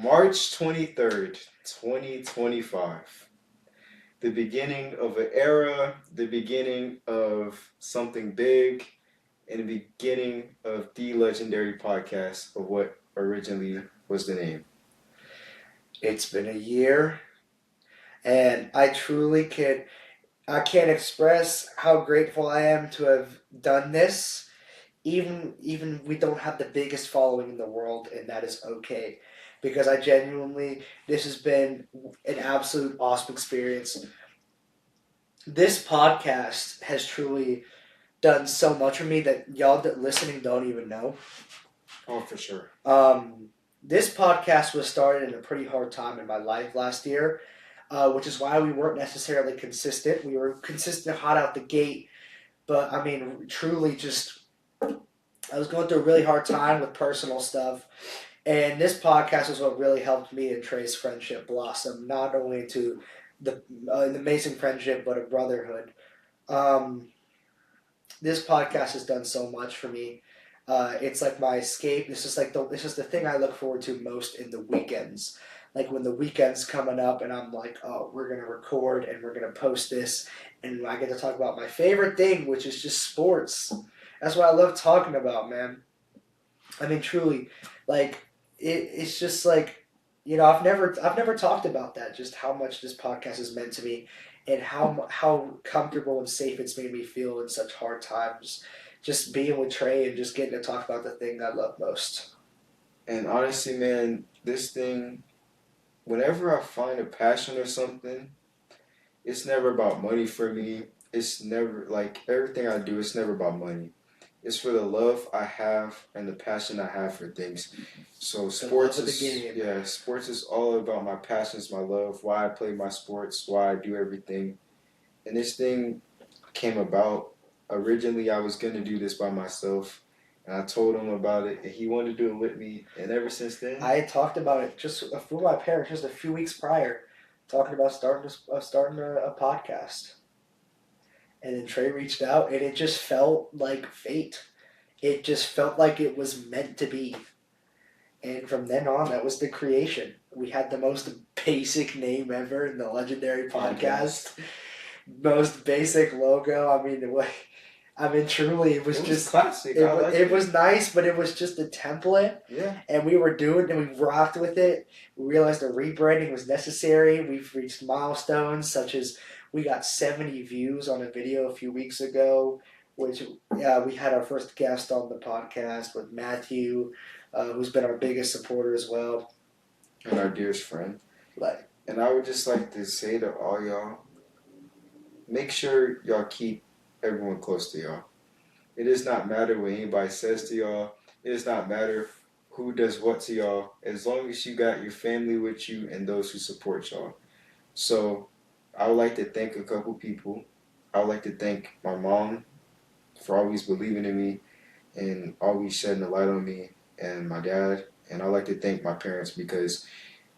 March 23rd, 2025. The beginning of an era, the beginning of something big, and the beginning of the legendary podcast of what originally was the name. It's been a year, and I can't express how grateful I am to have done this. Even we don't have the biggest following in the world, and that is okay, because I genuinely this has been an absolute awesome experience. This podcast has truly done so much for me that y'all that listening don't even know. Oh, for sure. This podcast was started in a pretty hard time in my life last year, which is why we weren't necessarily consistent. We were consistent hot out the gate, but I mean, truly just I was going through a really hard time with personal stuff, and this podcast was what really helped me and Trey's friendship blossom, not only into an amazing friendship, but a brotherhood. Um, this podcast has done so much for me. It's like my escape. This is the thing I look forward to most in the weekends. Like when the weekend's coming up, and I'm like, oh, we're gonna record and we're gonna post this, and I get to talk about my favorite thing, which is just sports. That's what I love talking about, man. I mean, truly, like it's just like I've never talked about that. Just how much this podcast has meant to me, and how comfortable and safe it's made me feel in such hard times. Just being with Trey and just getting to talk about the thing I love most. And honestly, man, this thing, whenever I find a passion or something, it's never about money for me. It's never like everything I do, it's never about money. It's for the love I have and the passion I have for things. So The love sports of the is game. yeah, sports is all about my passions, my love, why I play my sports, why I do everything. And this thing came about. Originally I was gonna do this by myself, and I told him about it and he wanted to do it with me, and ever since then I had talked about it just with my parents just a few weeks prior, talking about starting a podcast. And then Trey reached out, and it just felt like fate. It just felt like it was meant to be. And from then on, that was the creation. We had the most basic name ever in the legendary podcast. Most basic logo. I mean, truly, it was just classic. it was nice, but it was just a template, Yeah. and we were doing and we rocked with it. We realized the rebranding was necessary. We've reached milestones such as we got 70 views on a video a few weeks ago, which we had our first guest on the podcast with Matthew, who's been our biggest supporter as well. And our dearest friend. And I would just like to say to all y'all, make sure y'all keep everyone close to y'all. It does not matter what anybody says to y'all. It does not matter who does what to y'all. As long as you got your family with you and those who support y'all. So I would like to thank a couple people. I would like to thank my mom for always believing in me and always shedding a light on me, and my dad. And I'd like to thank my parents because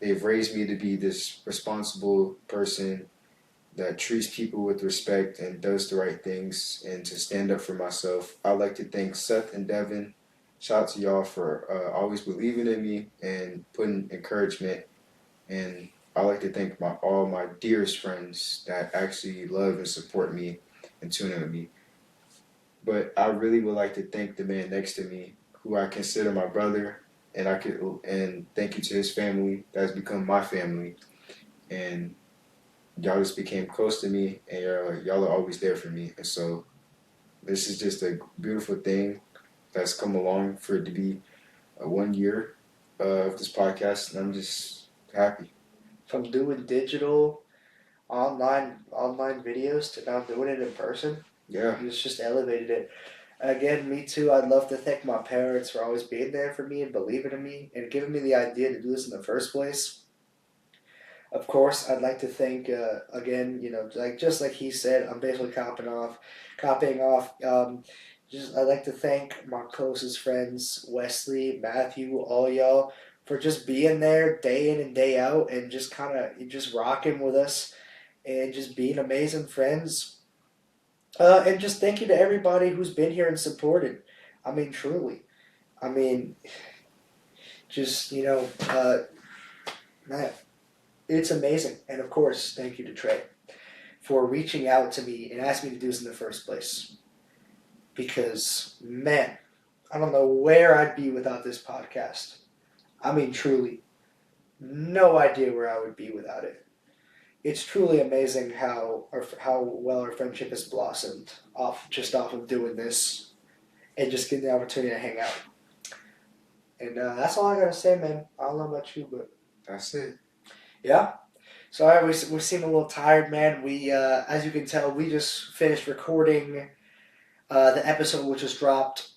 they've raised me to be this responsible person that treats people with respect and does the right things and to stand up for myself. I'd like to thank Seth and Devin. Shout out to y'all for always believing in me and putting encouragement. And I'd like to thank all my dearest friends that actually love and support me and tune in with me. But I really would like to thank the man next to me, who I consider my brother, and thank you to his family that's become my family. And y'all just became close to me, and y'all are always there for me. And so this is just a beautiful thing that's come along for it to be 1 year of this podcast, and I'm just happy. From doing digital online videos to now doing it in person, Yeah. it's just elevated it. Again, me too. I'd love to thank my parents for always being there for me and believing in me and giving me the idea to do this in the first place. Of course, I'd like to thank again. Just like he said, I'm basically copying off. Just I'd like to thank my closest friends, Wesley, Matthew, all y'all, for just being there day in and day out and just kind of just rocking with us and just being amazing friends. And just thank you to everybody who's been here and supported. Truly. I mean, just Man, it's amazing. And of course, thank you to Trey for reaching out to me and asking me to do this in the first place. Because, man, I don't know where I'd be without this podcast. I mean, truly, no idea where I would be without it. It's truly amazing how well our friendship has blossomed off of doing this and just getting the opportunity to hang out. And that's all I gotta say, man. I don't know about you, but That's it. yeah. Sorry, we seem a little tired, man. We, as you can tell, we just finished recording the episode, which was dropped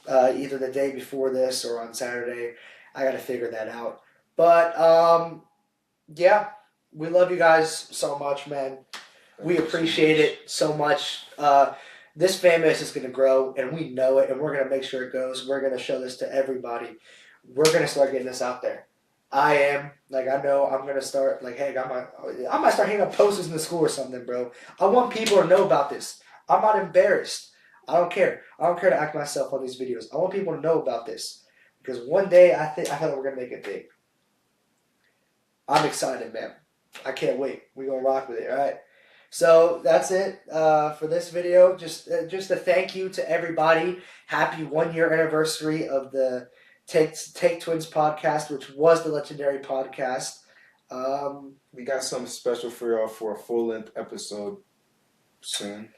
either the day before this or on Saturday. I got to figure that out. But yeah, we love you guys so much, man. We appreciate it so much. This fan base is going to grow, and we know it, and we're going to make sure it goes. We're going to show this to everybody. We're going to start getting this out there. I know I'm going to start, hey, I might start hanging up posters in the school or something, bro. I want people to know about this. I'm not embarrassed. I don't care. I don't care to act myself on these videos. I want people to know about this. Because one day, I thought we're going to make it big. I'm excited, man. I can't wait. We're going to rock with it, all right? So that's it for this video. Just a thank you to everybody. Happy 1 year anniversary of the Take Twins podcast, which was the legendary podcast. We got something special for y'all for a full-length episode soon.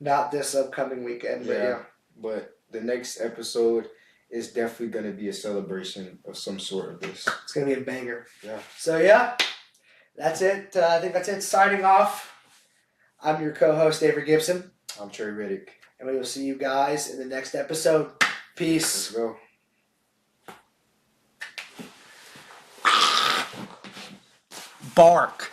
Not this upcoming weekend, but yeah. But the next episode is definitely going to be a celebration of some sort of this. It's going to be a banger. Yeah. So yeah, that's it. I think that's it. Signing off. I'm your co-host, Avery Gibson. I'm Trey Riddick. And we will see you guys in the next episode. Peace. Let's go. Bark.